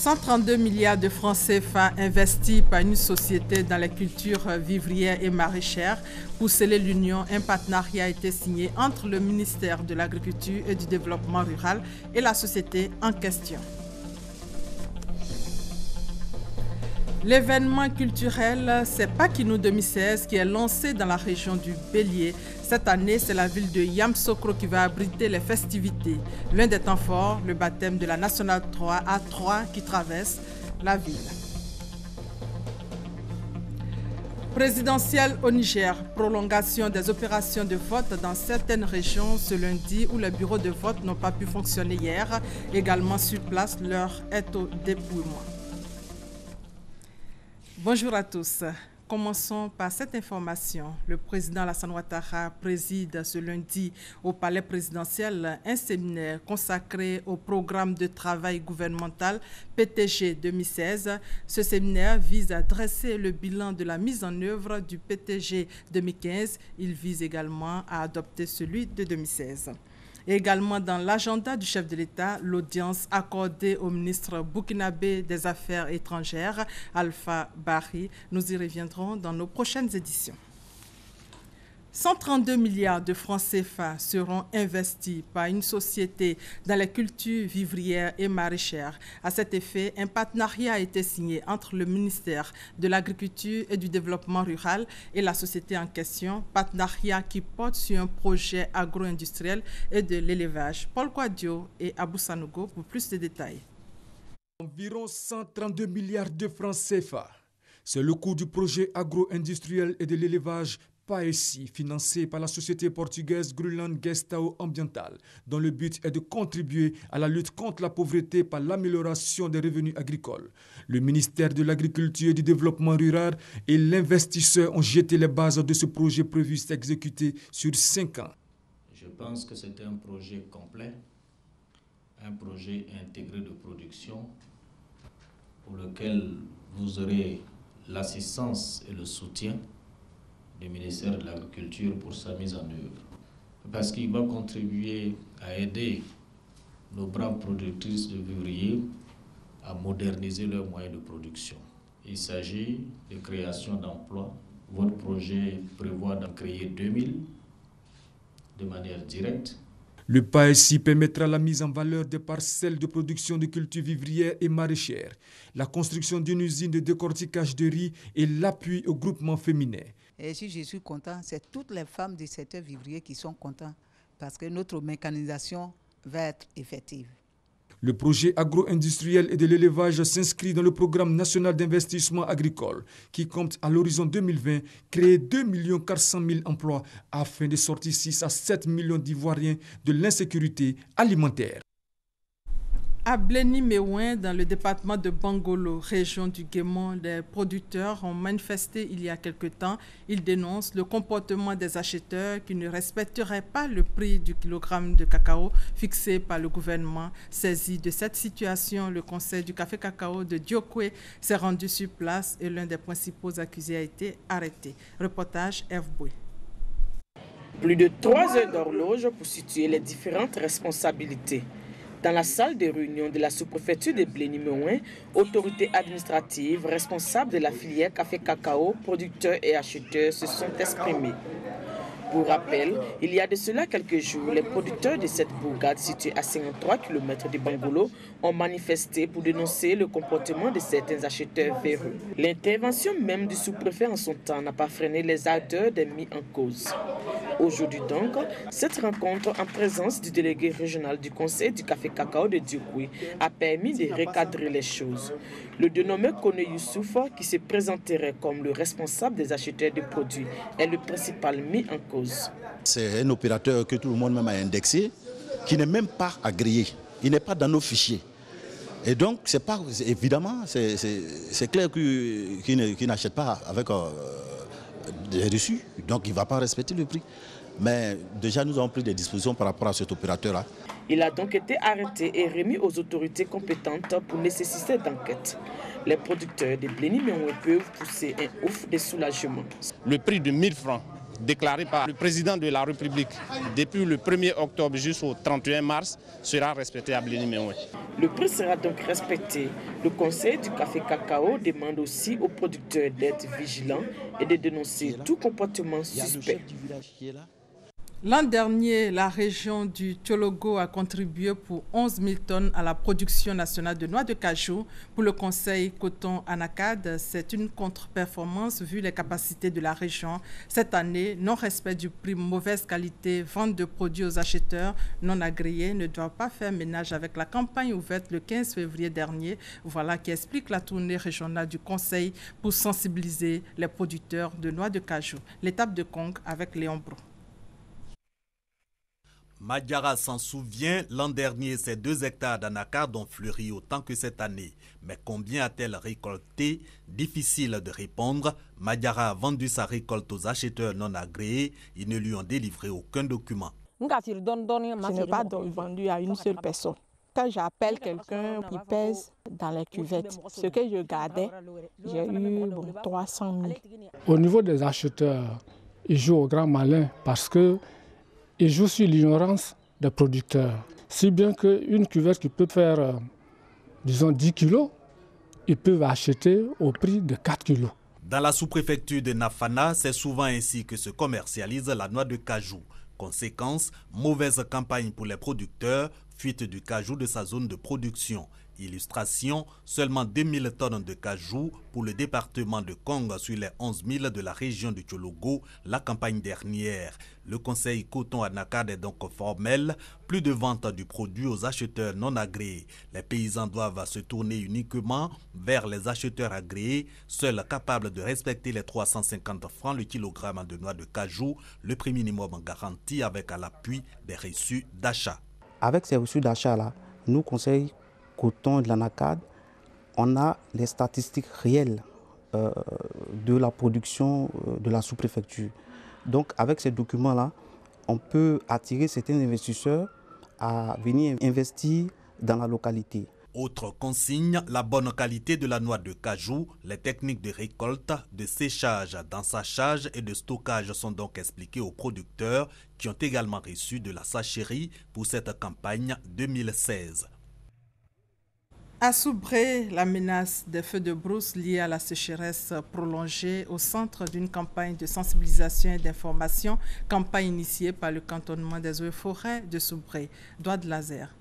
132 milliards de francs CFA investis par une société dans les cultures vivrières et maraîchères. Pour sceller l'union, un partenariat a été signé entre le ministère de l'Agriculture et du Développement rural et la société en question. L'événement culturel, c'est Pakinou 2016 qui est lancé dans la région du Bélier. Cette année, c'est la ville de Yamoussoukro qui va abriter les festivités. L'un des temps forts, le baptême de la Nationale 3 A3 qui traverse la ville. Présidentielle au Niger, prolongation des opérations de vote dans certaines régions ce lundi où les bureaux de vote n'ont pas pu fonctionner hier. Également sur place, l'heure est au dépouillement. Bonjour à tous. Commençons par cette information. Le président Alassane Ouattara préside ce lundi au palais présidentiel un séminaire consacré au programme de travail gouvernemental PTG 2016. Ce séminaire vise à dresser le bilan de la mise en œuvre du PTG 2015. Il vise également à adopter celui de 2016. Et également dans l'agenda du chef de l'État, l'audience accordée au ministre burkinabé des Affaires étrangères, Alpha Bari. Nous y reviendrons dans nos prochaines éditions. 132 milliards de francs CFA seront investis par une société dans les cultures vivrières et maraîchères. À cet effet, un partenariat a été signé entre le ministère de l'Agriculture et du Développement rural et la société en question, partenariat qui porte sur un projet agro-industriel et de l'élevage. Paul Kouadio et Abou Sanogo pour plus de détails. Environ 132 milliards de francs CFA. C'est le coût du projet agro-industriel et de l'élevage PAESI, financé par la société portugaise Greenland Gestão Ambiental, dont le but est de contribuer à la lutte contre la pauvreté par l'amélioration des revenus agricoles. Le ministère de l'Agriculture et du Développement rural et l'investisseur ont jeté les bases de ce projet prévu s'exécuter sur 5 ans. Je pense que c'est un projet complet, un projet intégré de production pour lequel vous aurez l'assistance et le soutien du ministère de l'Agriculture pour sa mise en œuvre. Parce qu'il va contribuer à aider nos braves productrices de vivriers à moderniser leurs moyens de production. Il s'agit de création d'emplois. Votre projet prévoit d'en créer 2000 de manière directe. Le PAESI permettra la mise en valeur des parcelles de production de cultures vivrières et maraîchères, la construction d'une usine de décortiquage de riz et l'appui au groupement féminin. Et si je suis content, c'est toutes les femmes du secteur vivrier qui sont contentes parce que notre mécanisation va être effective. Le projet agro-industriel et de l'élevage s'inscrit dans le programme national d'investissement agricole qui compte à l'horizon 2020 créer 2 400 000 emplois afin de sortir 6 à 7 millions d'Ivoiriens de l'insécurité alimentaire. À Blény-Méouin, dans le département de Bangolo, région du Guémon, les producteurs ont manifesté il y a quelque temps. Ils dénoncent le comportement des acheteurs qui ne respecteraient pas le prix du kilogramme de cacao fixé par le gouvernement. Saisi de cette situation, le conseil du café cacao de Diokwe s'est rendu sur place et l'un des principaux accusés a été arrêté. Reportage F. Boué. Plus de 3 heures d'horloge pour situer les différentes responsabilités. Dans la salle de réunion de la sous-préfecture de Blény-Méouin, autorités administratives responsables de la filière café-cacao, producteurs et acheteurs se sont exprimés. Pour rappel, il y a de cela quelques jours, les producteurs de cette bourgade située à 53 km de Bangolo ont manifesté pour dénoncer le comportement de certains acheteurs véreux. L'intervention même du sous-préfet en son temps n'a pas freiné les ardeurs des mis en cause. Aujourd'hui donc, cette rencontre en présence du délégué régional du conseil du café cacao de Diokwe a permis de recadrer les choses. Le dénommé Kone Youssouf, qui se présenterait comme le responsable des acheteurs de produits, est le principal mis en cause. C'est un opérateur que tout le monde même a indexé, qui n'est même pas agréé. Il n'est pas dans nos fichiers. Et donc, évidemment, c'est clair qu'il n'achète pas avec des reçus. Donc, il ne va pas respecter le prix. Mais déjà, nous avons pris des dispositions par rapport à cet opérateur-là. Il a donc été arrêté et remis aux autorités compétentes pour nécessiter d'enquête. Les producteurs de Blény-Méouin peuvent pousser un ouf de soulagement. Le prix de 1000 francs déclaré par le président de la République depuis le 1er octobre jusqu'au 31 mars sera respecté à Blény-Méouin. Le prix sera donc respecté. Le Conseil du café cacao demande aussi aux producteurs d'être vigilants et de dénoncer tout comportement suspect. L'an dernier, la région du Tchologo a contribué pour 11 000 tonnes à la production nationale de noix de cajou. Pour le Conseil Coton Anacad, c'est une contre-performance vu les capacités de la région. Cette année, non-respect du prix, mauvaise qualité, vente de produits aux acheteurs non agréés ne doit pas faire ménage avec la campagne ouverte le 15 février dernier. Voilà qui explique la tournée régionale du Conseil pour sensibiliser les producteurs de noix de cajou. L'étape de Kong avec Léon Brou. Madiara s'en souvient, l'an dernier, ces 2 hectares d'anacarde ont fleuri autant que cette année. Mais combien a-t-elle récolté? Difficile de répondre. Madiara a vendu sa récolte aux acheteurs non agréés. Ils ne lui ont délivré aucun document. Je n'ai pas vendu à une seule personne. Quand j'appelle quelqu'un, il pèse dans les cuvettes. Ce que je gardais, j'ai eu 300 000. Au niveau des acheteurs, ils jouent au grand malin parce que ils jouent sur l'ignorance des producteurs. Si bien qu'une cuvette qui peut faire, disons, 10 kilos, ils peuvent acheter au prix de 4 kilos. Dans la sous-préfecture de Nafana, c'est souvent ainsi que se commercialise la noix de cajou. Conséquence, mauvaise campagne pour les producteurs, fuite du cajou de sa zone de production. Illustration, seulement 2000 tonnes de cajou pour le département de Kong sur les 11 000 de la région du Tchologo la campagne dernière. Le Conseil Coton Anacad est donc formel, plus de vente du produit aux acheteurs non agréés. Les paysans doivent se tourner uniquement vers les acheteurs agréés, seuls capables de respecter les 350 francs le kilogramme de noix de cajou, le prix minimum garanti avec à l'appui des reçus d'achat. Avec ces reçus d'achat-là, nous, Conseil Coton de l'Anacad, on a les statistiques réelles de la production de la sous-préfecture. Donc avec ces documents-là, on peut attirer certains investisseurs à venir investir dans la localité. Autre consigne, la bonne qualité de la noix de cajou, les techniques de récolte, de séchage, d'ensachage et de stockage sont donc expliquées aux producteurs qui ont également reçu de la sachérie pour cette campagne 2016. À Soubré, la menace des feux de brousse liés à la sécheresse prolongée au centre d'une campagne de sensibilisation et d'information, campagne initiée par le cantonnement des eaux et forêts de Soubré. Douad Lazer.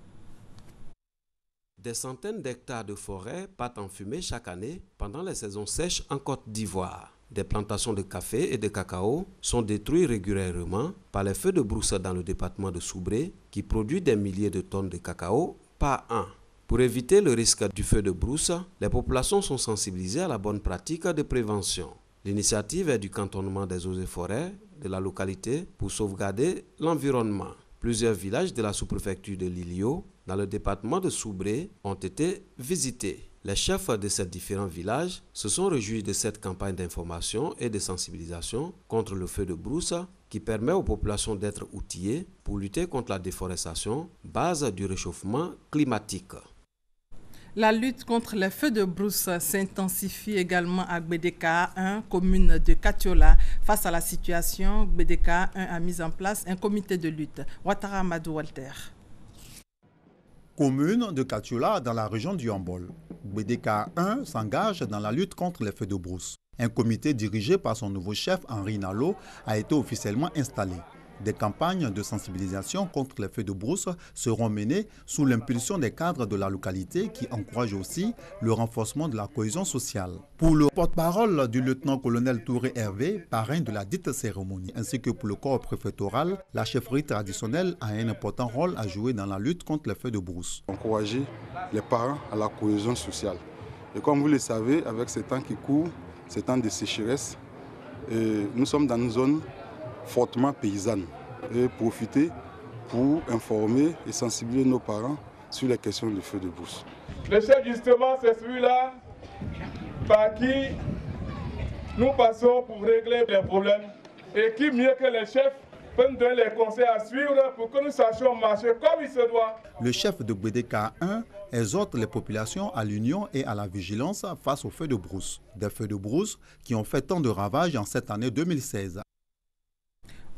Des centaines d'hectares de forêt partent en fumée chaque année pendant les saisons sèches en Côte d'Ivoire. Des plantations de café et de cacao sont détruites régulièrement par les feux de brousse dans le département de Soubré qui produit des milliers de tonnes de cacao par an. Pour éviter le risque du feu de brousse, les populations sont sensibilisées à la bonne pratique de prévention. L'initiative est du cantonnement des eaux et forêts de la localité pour sauvegarder l'environnement. Plusieurs villages de la sous-préfecture de Lilio, dans le département de Soubré, ont été visités. Les chefs de ces différents villages se sont réjouis de cette campagne d'information et de sensibilisation contre le feu de brousse qui permet aux populations d'être outillées pour lutter contre la déforestation, base du réchauffement climatique. La lutte contre les feux de brousse s'intensifie également à Gbedeka 1, commune de Katiola. Face à la situation, Gbedeka 1 a mis en place un comité de lutte. Ouattara Amadou Walter. Commune de Katiola dans la région du Yambol. Gbedeka 1 s'engage dans la lutte contre les feux de brousse. Un comité dirigé par son nouveau chef Henri Nalo a été officiellement installé. Des campagnes de sensibilisation contre les feux de brousse seront menées sous l'impulsion des cadres de la localité qui encouragent aussi le renforcement de la cohésion sociale. Pour le porte-parole du lieutenant-colonel Touré Hervé, parrain de la dite cérémonie, ainsi que pour le corps préfectoral, la chefferie traditionnelle a un important rôle à jouer dans la lutte contre les feux de brousse. Encourager les parents à la cohésion sociale. Et comme vous le savez, avec ces temps qui courent, ces temps de sécheresse, nous sommes dans une zone fortement paysanne et profiter pour informer et sensibiliser nos parents sur les questions du feu de brousse. Le chef justement, c'est celui-là par qui nous passons pour régler les problèmes et qui mieux que les chefs peut nous donner les conseils à suivre pour que nous sachions marcher comme il se doit. Le chef de Gbedeka 1 exhorte les populations à l'union et à la vigilance face aux feux de brousse. Des feux de brousse qui ont fait tant de ravages en cette année 2016.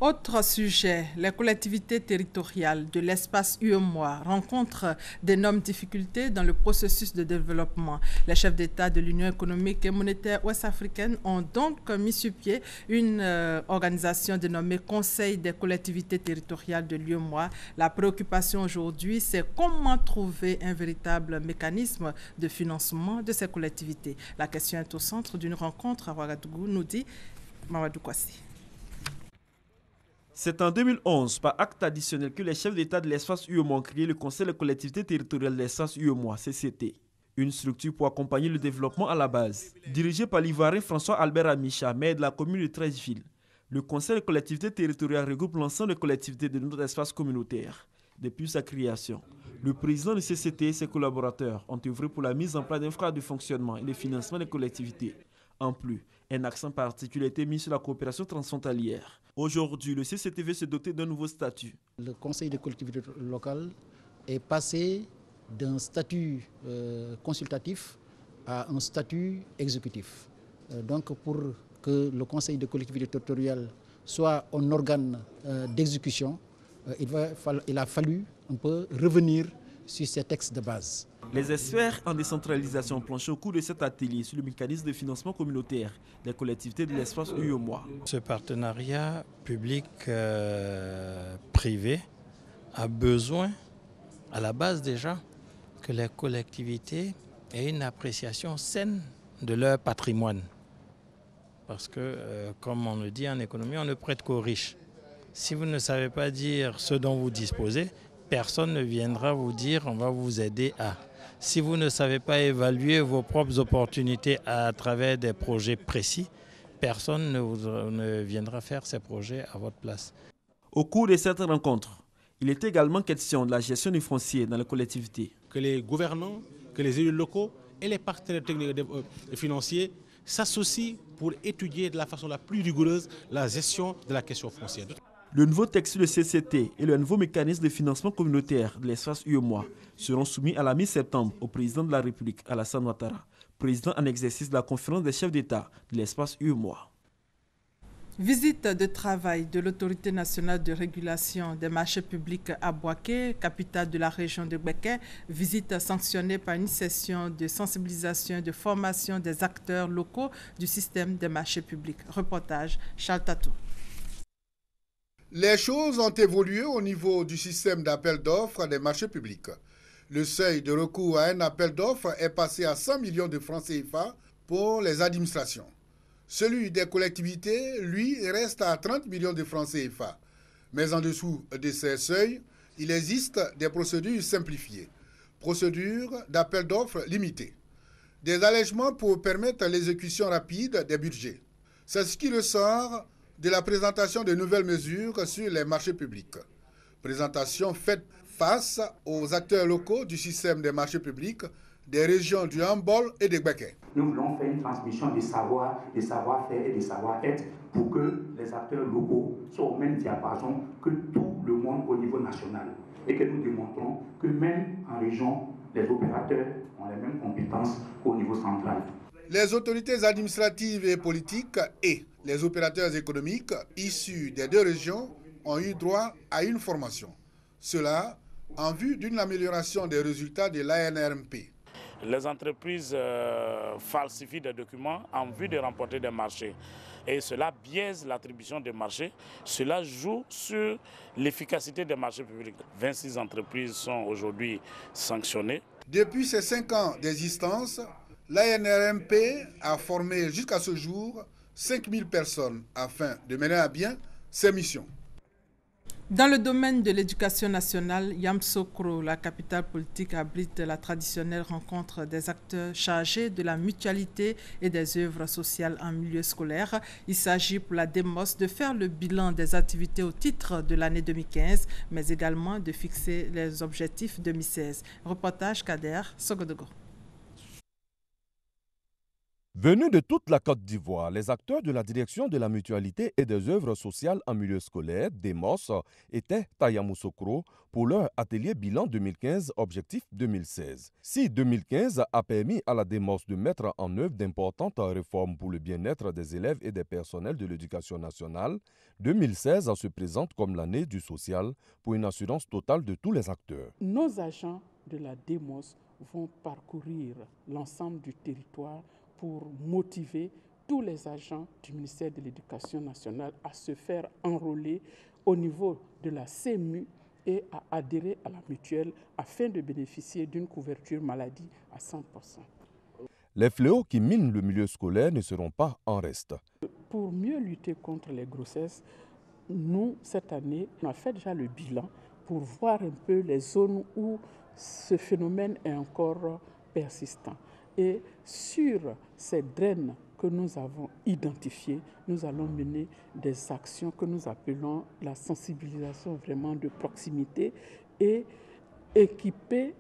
Autre sujet, les collectivités territoriales de l'espace UEMOA rencontrent d'énormes difficultés dans le processus de développement. Les chefs d'État de l'Union économique et monétaire ouest-africaine ont donc mis sur pied une organisation dénommée Conseil des collectivités territoriales de l'UEMOA. La préoccupation aujourd'hui, c'est comment trouver un véritable mécanisme de financement de ces collectivités. La question est au centre d'une rencontre à Ouagadougou, nous dit Mamadou Kwasi. C'est en 2011, par acte additionnel, que les chefs d'État de l'espace UEMOA ont créé le Conseil des collectivités territoriales de l'espace UEMOA, CCT. Une structure pour accompagner le développement à la base. Dirigé par l'Ivoirien François-Albert Amicha, maire de la commune de Treichville, le Conseil des collectivités territoriales regroupe l'ensemble des collectivités de notre espace communautaire. Depuis sa création, le président du CCT et ses collaborateurs ont œuvré pour la mise en place d'un cadre de fonctionnement et de financement des collectivités. En plus, un accent particulier a été mis sur la coopération transfrontalière. Aujourd'hui, le CCT veut se doter d'un nouveau statut. Le Conseil des collectivités locales est passé d'un statut consultatif à un statut exécutif. Donc pour que le Conseil des collectivités territoriales soit un organe d'exécution, il a fallu un peu revenir sur ces textes de base. Les experts en décentralisation ont planché au cours de cet atelier sur le mécanisme de financement communautaire des collectivités de l'espace UEMOA. Ce partenariat public-privé a besoin, à la base déjà, que les collectivités aient une appréciation saine de leur patrimoine. Parce que, comme on le dit en économie, on ne prête qu'aux riches. Si vous ne savez pas dire ce dont vous disposez, personne ne viendra vous dire on va vous aider à. Si vous ne savez pas évaluer vos propres opportunités à travers des projets précis, personne ne viendra faire ces projets à votre place. Au cours de cette rencontre, il est également question de la gestion du foncier dans les collectivités. Que les gouvernants, que les élus locaux et les partenaires techniques et financiers s'associent pour étudier de la façon la plus rigoureuse la gestion de la question foncière. Le nouveau texte sur le CCT et le nouveau mécanisme de financement communautaire de l'espace UEMOA seront soumis à la mi-septembre au président de la République, Alassane Ouattara, président en exercice de la conférence des chefs d'État de l'espace UEMOA. Visite de travail de l'Autorité nationale de régulation des marchés publics à Boaké, capitale de la région de Béké. Visite sanctionnée par une session de sensibilisation et de formation des acteurs locaux du système des marchés publics. Reportage Charles Tatou. Les choses ont évolué au niveau du système d'appel d'offres des marchés publics. Le seuil de recours à un appel d'offres est passé à 100 millions de francs CFA pour les administrations. Celui des collectivités, lui, reste à 30 millions de francs CFA. Mais en dessous de ces seuils, il existe des procédures simplifiées. Procédures d'appel d'offres limitées. Des allègements pour permettre l'exécution rapide des budgets. C'est ce qui ressort de la présentation de nouvelles mesures sur les marchés publics. Présentation faite face aux acteurs locaux du système des marchés publics des régions du Hambol et de Béké. Nous voulons faire une transmission des savoirs, des savoir-faire et des savoir-être pour que les acteurs locaux soient au même diapason que tout le monde au niveau national. Et que nous démontrons que même en région, les opérateurs ont les mêmes compétences qu'au niveau central. Les autorités administratives et politiques et les opérateurs économiques issus des deux régions ont eu droit à une formation. Cela en vue d'une amélioration des résultats de l'ANRMP. Les entreprises falsifient des documents en vue de remporter des marchés. Et cela biaise l'attribution des marchés. Cela joue sur l'efficacité des marchés publics. 26 entreprises sont aujourd'hui sanctionnées. Depuis ces 5 ans d'existence, l'ANRMP a formé jusqu'à ce jour 5000 personnes afin de mener à bien ses missions. Dans le domaine de l'éducation nationale, Yamoussoukro, la capitale politique, abrite la traditionnelle rencontre des acteurs chargés de la mutualité et des œuvres sociales en milieu scolaire. Il s'agit pour la DEMOS de faire le bilan des activités au titre de l'année 2015, mais également de fixer les objectifs 2016. Reportage Kader Sogodogo. Venus de toute la Côte d'Ivoire, les acteurs de la direction de la mutualité et des œuvres sociales en milieu scolaire, DEMOS, étaient à Yamoussoukro pour leur atelier bilan 2015, objectif 2016. Si 2015 a permis à la DEMOS de mettre en œuvre d'importantes réformes pour le bien-être des élèves et des personnels de l'éducation nationale, 2016 se présente comme l'année du social pour une assurance totale de tous les acteurs. Nos agents de la DEMOS vont parcourir l'ensemble du territoire pour motiver tous les agents du ministère de l'Éducation nationale à se faire enrôler au niveau de la CMU et à adhérer à la mutuelle afin de bénéficier d'une couverture maladie à 100%. Les fléaux qui minent le milieu scolaire ne seront pas en reste. Pour mieux lutter contre les grossesses, nous, cette année, on a fait déjà le bilan pour voir un peu les zones où ce phénomène est encore persistant. Et sur ces draines que nous avons identifiées, nous allons mener des actions que nous appelons la sensibilisation vraiment de proximité et équiper.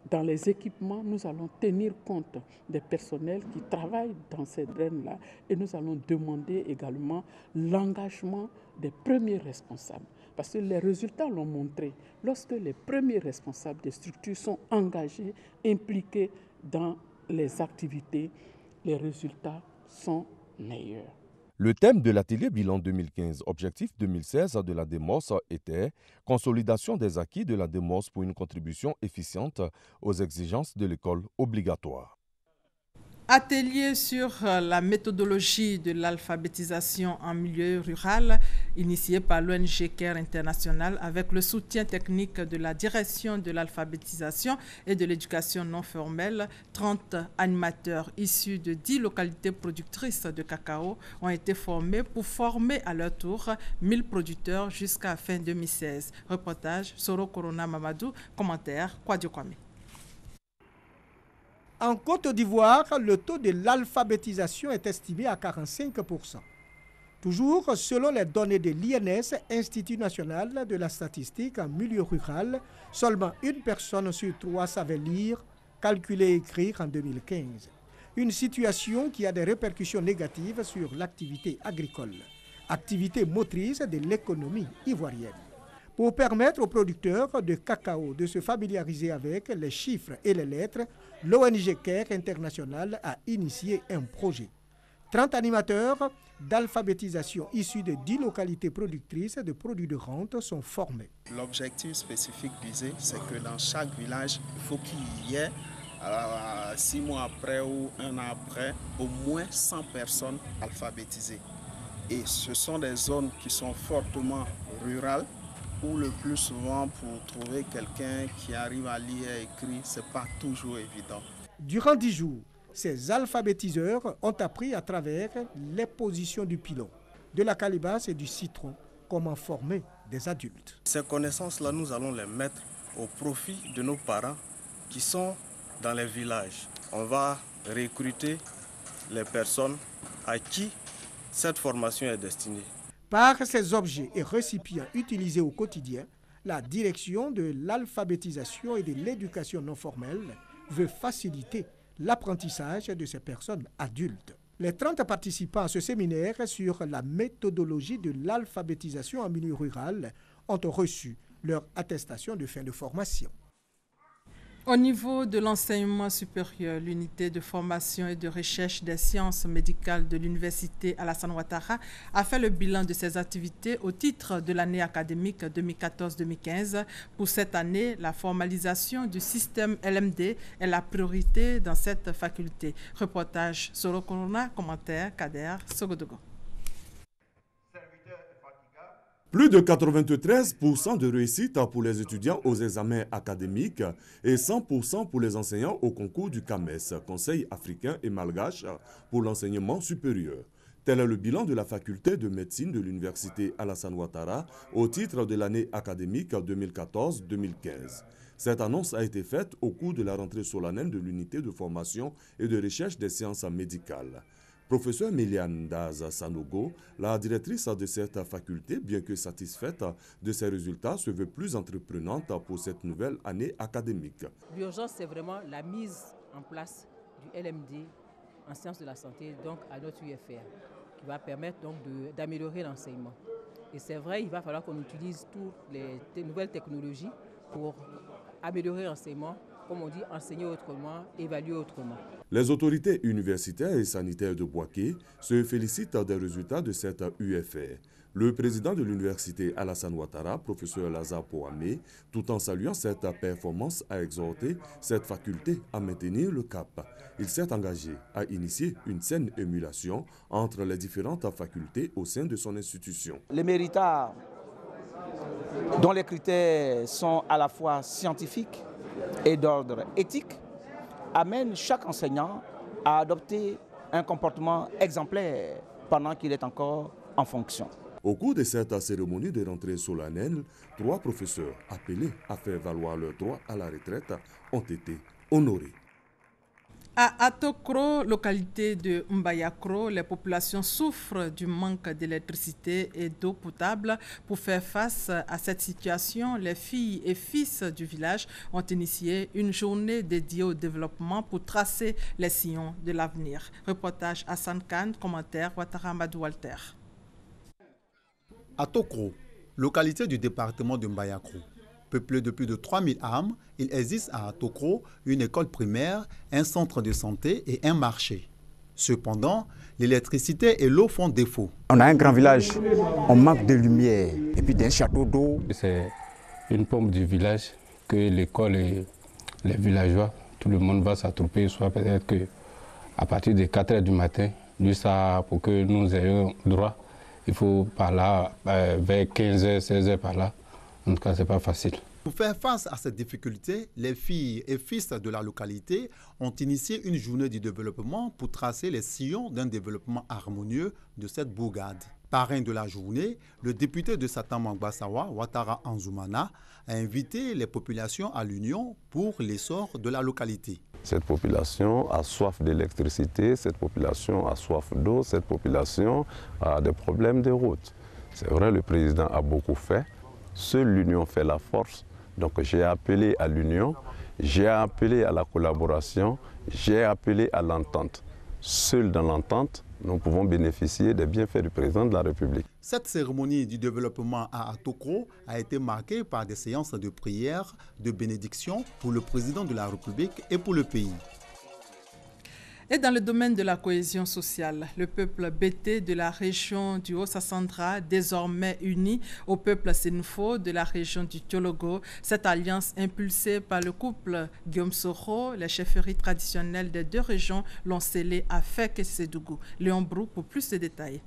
Dans les équipements, nous allons tenir compte des personnels qui travaillent dans ces draines-là et nous allons demander également l'engagement des premiers responsables. Parce que les résultats l'ont montré. Lorsque les premiers responsables des structures sont engagés, impliqués dans les activités, les résultats sont meilleurs. Le thème de l'atelier bilan 2015, objectif 2016 de la DEMOS était « Consolidation des acquis de la DEMOS pour une contribution efficiente aux exigences de l'école obligatoire ». Atelier sur la méthodologie de l'alphabétisation en milieu rural, initié par l'ONG CARE International avec le soutien technique de la direction de l'alphabétisation et de l'éducation non formelle. 30 animateurs issus de 10 localités productrices de cacao ont été formés pour former à leur tour 1000 producteurs jusqu'à fin 2016. Reportage Soro Corona Mamadou, commentaire Kwadio Kwame. En Côte d'Ivoire, le taux de l'alphabétisation est estimé à 45%. Toujours selon les données de l'INS, Institut national de la statistique en milieu rural, seulement une personne sur 3 savait lire, calculer et écrire en 2015. Une situation qui a des répercussions négatives sur l'activité agricole, activité motrice de l'économie ivoirienne. Pour permettre aux producteurs de cacao de se familiariser avec les chiffres et les lettres, l'ONG CARE International a initié un projet. 30 animateurs d'alphabétisation issus de 10 localités productrices de produits de rente sont formés. L'objectif spécifique visé, c'est que dans chaque village, il faut qu'il y ait, 6 mois après ou 1 an après, au moins 100 personnes alphabétisées. Et ce sont des zones qui sont fortement rurales, où le plus souvent, pour trouver quelqu'un qui arrive à lire et écrire, ce n'est pas toujours évident. Durant 10 jours, ces alphabétiseurs ont appris à travers les positions du pilon, de la calebasse et du citron, comment former des adultes. Ces connaissances-là, nous allons les mettre au profit de nos parents qui sont dans les villages. On va recruter les personnes à qui cette formation est destinée. Par ces objets et récipients utilisés au quotidien, la direction de l'alphabétisation et de l'éducation non formelle veut faciliter l'apprentissage de ces personnes adultes. Les 30 participants à ce séminaire sur la méthodologie de l'alphabétisation en milieu rural ont reçu leur attestation de fin de formation. Au niveau de l'enseignement supérieur, l'unité de formation et de recherche des sciences médicales de l'Université Alassane Ouattara a fait le bilan de ses activités au titre de l'année académique 2014-2015. Pour cette année, la formalisation du système LMD est la priorité dans cette faculté. Reportage Soro Corona, commentaire Kader Sogodogo. Plus de 93% de réussite pour les étudiants aux examens académiques et 100% pour les enseignants au concours du CAMES, Conseil africain et malgache pour l'enseignement supérieur. Tel est le bilan de la faculté de médecine de l'Université Alassane Ouattara au titre de l'année académique 2014-2015. Cette annonce a été faite au cours de la rentrée solennelle de l'unité de formation et de recherche des sciences médicales. Professeur Méliane Daz Sanogo, la directrice de cette faculté, bien que satisfaite de ses résultats, se veut plus entreprenante pour cette nouvelle année académique. L'urgence, c'est vraiment la mise en place du LMD en sciences de la santé, donc à notre UFR, qui va permettre donc d'améliorer l'enseignement. Et c'est vrai, il va falloir qu'on utilise toutes les nouvelles technologies pour améliorer l'enseignement, comme on dit, enseigner autrement, évaluer autrement. Les autorités universitaires et sanitaires de Bouaké se félicitent des résultats de cette UFR. Le président de l'université Alassane Ouattara, professeur Lazare Poamé, tout en saluant cette performance, a exhorté cette faculté à maintenir le cap. Il s'est engagé à initier une saine émulation entre les différentes facultés au sein de son institution. Les méritats dont les critères sont à la fois scientifiques et d'ordre éthique amènent chaque enseignant à adopter un comportement exemplaire pendant qu'il est encore en fonction. Au cours de cette cérémonie de rentrée solennelle, 3 professeurs appelés à faire valoir leur droit à la retraite ont été honorés. À Atokro, localité de Mbayakro, les populations souffrent du manque d'électricité et d'eau potable. Pour faire face à cette situation, les filles et fils du village ont initié une journée dédiée au développement pour tracer les sillons de l'avenir. Reportage Hassan Khan, commentaire Ouattara Amadou Walter. Atokro, localité du département de Mbayakro. Peuplé de plus de 3000 âmes, il existe à Atokro une école primaire, un centre de santé et un marché. Cependant, l'électricité et l'eau font défaut. On a un grand village, on manque de lumière et puis d'un château d'eau. C'est une pompe du village que l'école et les villageois, tout le monde va s'attrouper, soit peut-être qu'à partir de 4 h du matin, jusqu'à pour que nous ayons droit, il faut par là, vers 15 h, 16 h par là. En tout cas, ce n'est pas facile. Pour faire face à cette difficulté, les filles et fils de la localité ont initié une journée du développement pour tracer les sillons d'un développement harmonieux de cette bourgade. Parrain de la journée, le député de Satam-Mangbasawa, Ouattara Anzoumana, a invité les populations à l'union pour l'essor de la localité. Cette population a soif d'électricité, cette population a soif d'eau, cette population a des problèmes de route. C'est vrai, le président a beaucoup fait. Seule l'union fait la force. Donc j'ai appelé à l'union, j'ai appelé à la collaboration, j'ai appelé à l'entente. Seul dans l'entente, nous pouvons bénéficier des bienfaits du président de la République. Cette cérémonie du développement à Atokro a été marquée par des séances de prière, de bénédiction pour le président de la République et pour le pays. Et dans le domaine de la cohésion sociale, le peuple bété de la région du Haut-Sassandra, désormais uni au peuple Sénoufo de la région du Tiologo, cette alliance impulsée par le couple Guillaume Soro, les chefferies traditionnelles des 2 régions l'ont scellée à Fek et Sédougou. Léon Brou pour plus de détails.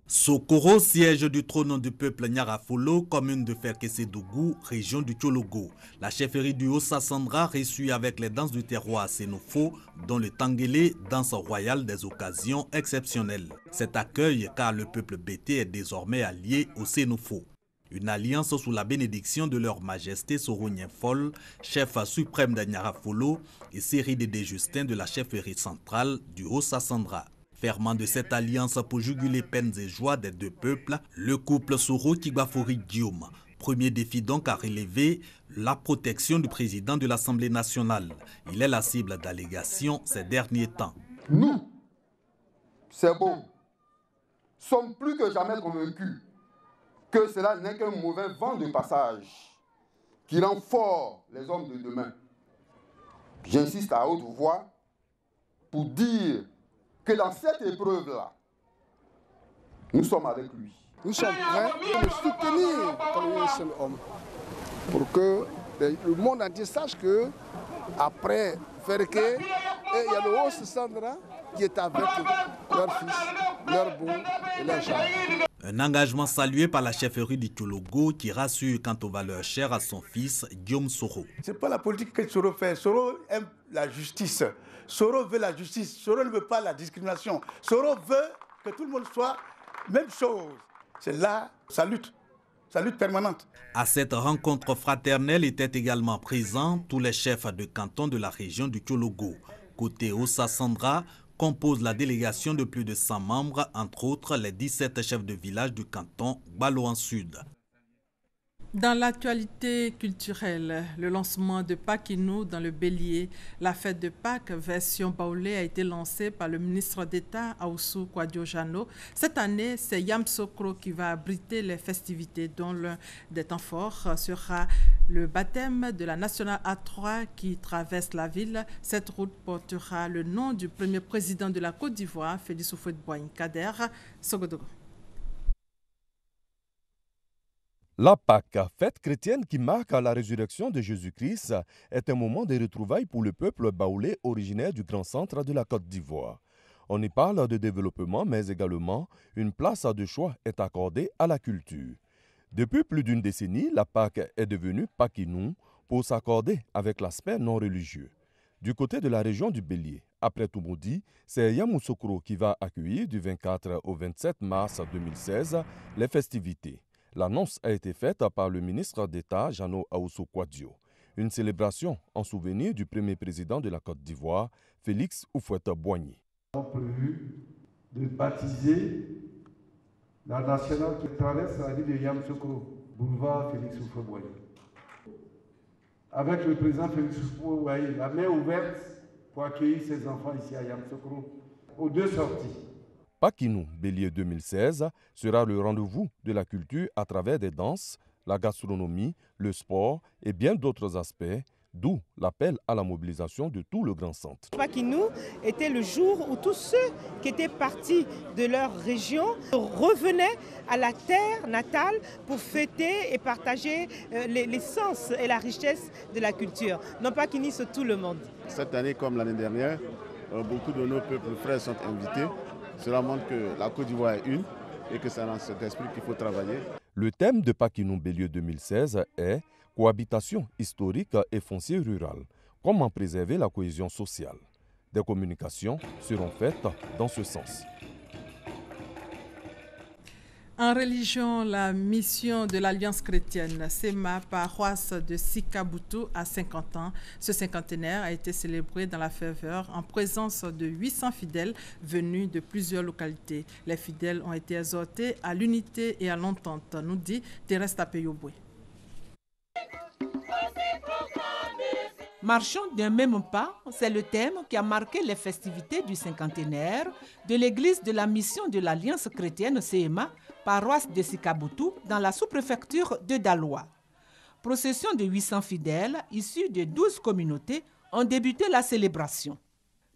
Sokoro, siège du trône du peuple Nyarafolo, commune de Ferke-Sédougou, région du Tiologo. La chefferie du Haut-Sassandra reçut avec les danses du terroir à Sénoufo, dont le Tangélé, danse royale des occasions exceptionnelles. Cet accueil, car le peuple bété est désormais allié au Sénoufo. Une alliance sous la bénédiction de leur majesté Soronien Fol, chef suprême de Nyarafolo, et série des Justin de la chefferie centrale du Haut-Sassandra. Ferment de cette alliance pour juguler peines et joies des 2 peuples, le couple Soro-Kigbafori-Guillaume. Premier défi donc à relever, la protection du président de l'Assemblée nationale. Il est la cible d'allégations ces derniers temps. Nous, c'est beau, sommes plus que jamais convaincus que cela n'est qu'un mauvais vent de passage qui rend forts les hommes de demain. J'insiste à haute voix pour dire que dans cette épreuve-là, nous sommes avec lui. Nous sommes prêts à le soutenir comme un seul homme pour que le monde entier sache que après Ferke, il y a le Haut-Sassandra qui est avec leur fils, leur beau et leur chien. Un engagement salué par la chefferie du Tiologo qui rassure quant aux valeurs chères à son fils Guillaume Soro. Ce n'est pas la politique que Soro fait. Soro aime la justice. Soro veut la justice. Soro ne veut pas la discrimination. Soro veut que tout le monde soit même chose. C'est là sa lutte permanente. À cette rencontre fraternelle étaient également présents tous les chefs de canton de la région du Tiologo. Côté Haut-Sassandra, compose la délégation de plus de 100 membres, entre autres les 17 chefs de village du canton Balo en Sud. Dans l'actualité culturelle, le lancement de Pakinou dans le Bélier, la fête de Pâques version baoulé a été lancée par le ministre d'État Aoussou Kouadio-Jano. Cette année, c'est Yamsokro qui va abriter les festivités dont l'un des temps forts sera le baptême de la nationale A3 qui traverse la ville. Cette route portera le nom du premier président de la Côte d'Ivoire, Félix Houphouët-Boigny Kader Sogodogo. La Pâque, fête chrétienne qui marque la résurrection de Jésus-Christ, est un moment de retrouvailles pour le peuple baoulé originaire du Grand Centre de la Côte d'Ivoire. On y parle de développement, mais également une place de choix est accordée à la culture. Depuis plus d'une décennie, la Pâque est devenue Pakinou pour s'accorder avec l'aspect non religieux. Du côté de la région du Bélier, après tout maudit, c'est Yamoussoukro qui va accueillir du 24 au 27 mars 2016 les festivités. L'annonce a été faite par le ministre d'État Jano Aoussou Kouadio. Une célébration en souvenir du premier président de la Côte d'Ivoire, Félix Houphouët-Boigny. Nous avons prévu de baptiser la nationale qui traverse la ville de Yamoussoukro, boulevard Félix Houphouët-Boigny. Avec le président Félix Houphouët-Boigny, la main ouverte pour accueillir ses enfants ici à Yamoussoukro aux deux sorties. Pakinou Bélier 2016 sera le rendez-vous de la culture à travers des danses, la gastronomie, le sport et bien d'autres aspects, d'où l'appel à la mobilisation de tout le Grand Centre. Pakinou était le jour où tous ceux qui étaient partis de leur région revenaient à la terre natale pour fêter et partager l'essence et la richesse de la culture. Non pas qu'ils unissent tout le monde. Cette année comme l'année dernière, beaucoup de nos peuples frères sont invités. Cela montre que la Côte d'Ivoire est une et que c'est dans cet esprit qu'il faut travailler. Le thème de Pakinou Bélier 2016 est « Cohabitation historique et foncier rural. Comment préserver la cohésion sociale ?» Des communications seront faites dans ce sens. En religion, la mission de l'Alliance chrétienne SEMA, paroisse de Sikaboutou, à 50 ans. Ce cinquantenaire a été célébré dans la ferveur en présence de 800 fidèles venus de plusieurs localités. Les fidèles ont été exhortés à l'unité et à l'entente, nous dit Thérèse Tapeyoboué. Marchons d'un même pas, c'est le thème qui a marqué les festivités du cinquantenaire de l'église de la mission de l'Alliance chrétienne CEMA, paroisse de Sikaboutou, dans la sous-préfecture de Daloa. Procession de 800 fidèles issus de 12 communautés ont débuté la célébration.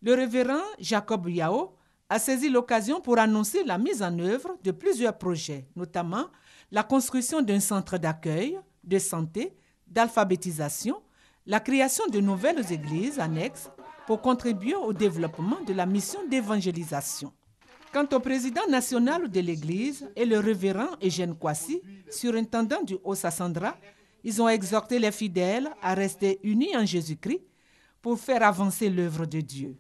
Le révérend Jacob Yao a saisi l'occasion pour annoncer la mise en œuvre de plusieurs projets, notamment la construction d'un centre d'accueil, de santé, d'alphabétisation, la création de nouvelles églises annexes pour contribuer au développement de la mission d'évangélisation. Quant au président national de l'église et le révérend Eugène Kwasi, surintendant du Haut-Sassandra, ils ont exhorté les fidèles à rester unis en Jésus-Christ pour faire avancer l'œuvre de Dieu.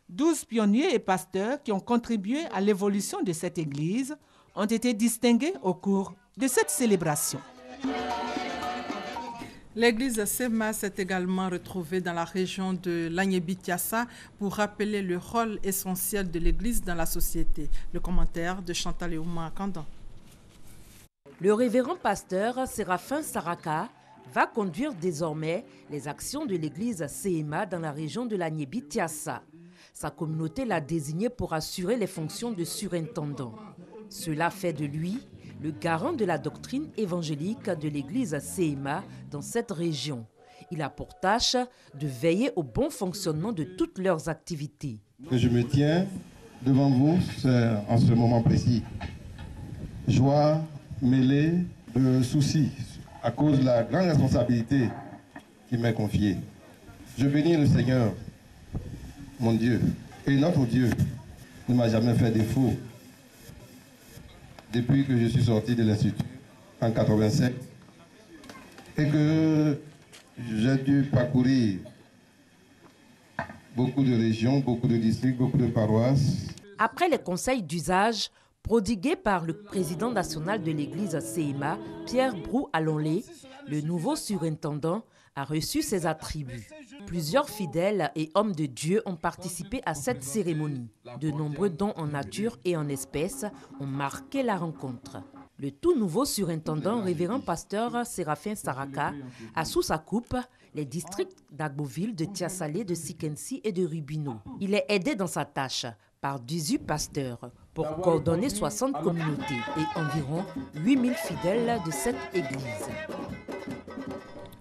12 pionniers et pasteurs qui ont contribué à l'évolution de cette église ont été distingués au cours de cette célébration. L'église SEMA s'est également retrouvée dans la région de l'Agnébi-Tiassa pour rappeler le rôle essentiel de l'église dans la société. Le commentaire de Chantal Eouma Kandan. Le révérend pasteur Séraphin Saraka va conduire désormais les actions de l'église SEMA dans la région de l'Agnébi-Tiassa. Sa communauté l'a désigné pour assurer les fonctions de surintendant. Cela fait de lui le garant de la doctrine évangélique de l'église SEMA dans cette région. Il a pour tâche de veiller au bon fonctionnement de toutes leurs activités. Je me tiens devant vous en ce moment précis. Joie mêlée de soucis à cause de la grande responsabilité qui m'est confiée. Je bénis le Seigneur, mon Dieu, et notre Dieu ne m'a jamais fait défaut. Depuis que je suis sorti de l'Institut en 87 et que j'ai dû parcourir beaucoup de régions, beaucoup de districts, beaucoup de paroisses. Après les conseils d'usage prodigués par le président national de l'église SEMA, Pierre Brou-Alonlé, le nouveau surintendant a reçu ses attributs. Plusieurs fidèles et hommes de Dieu ont participé à cette cérémonie. De nombreux dons en nature et en espèces ont marqué la rencontre. Le tout nouveau surintendant, révérend pasteur Séraphin Saraka, a sous sa coupe les districts d'Agboville, de Tiasalé, de Sikensi et de Rubino. Il est aidé dans sa tâche par 18 pasteurs pour coordonner 60 communautés et environ 8000 fidèles de cette église.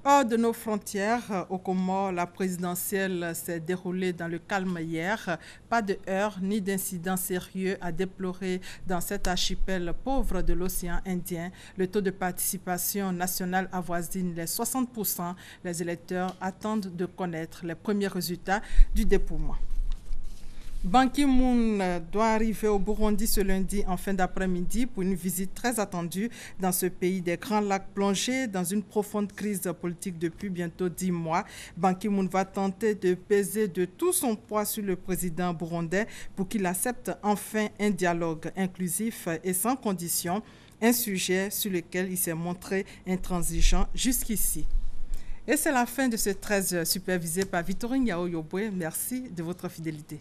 Hors de nos frontières, au Comores, la présidentielle s'est déroulée dans le calme hier. Pas de heurts ni d'incidents sérieux à déplorer dans cet archipel pauvre de l'océan Indien. Le taux de participation nationale avoisine les 60%. Les électeurs attendent de connaître les premiers résultats du dépouillement. Ban Ki-moon doit arriver au Burundi ce lundi en fin d'après-midi pour une visite très attendue dans ce pays des Grands Lacs plongé dans une profonde crise politique depuis bientôt 10 mois. Ban Ki-moon va tenter de peser de tout son poids sur le président burundais pour qu'il accepte enfin un dialogue inclusif et sans condition, un sujet sur lequel il s'est montré intransigeant jusqu'ici. Et c'est la fin de ce 13 supervisé par Victorine Yao Yobwe. Merci de votre fidélité.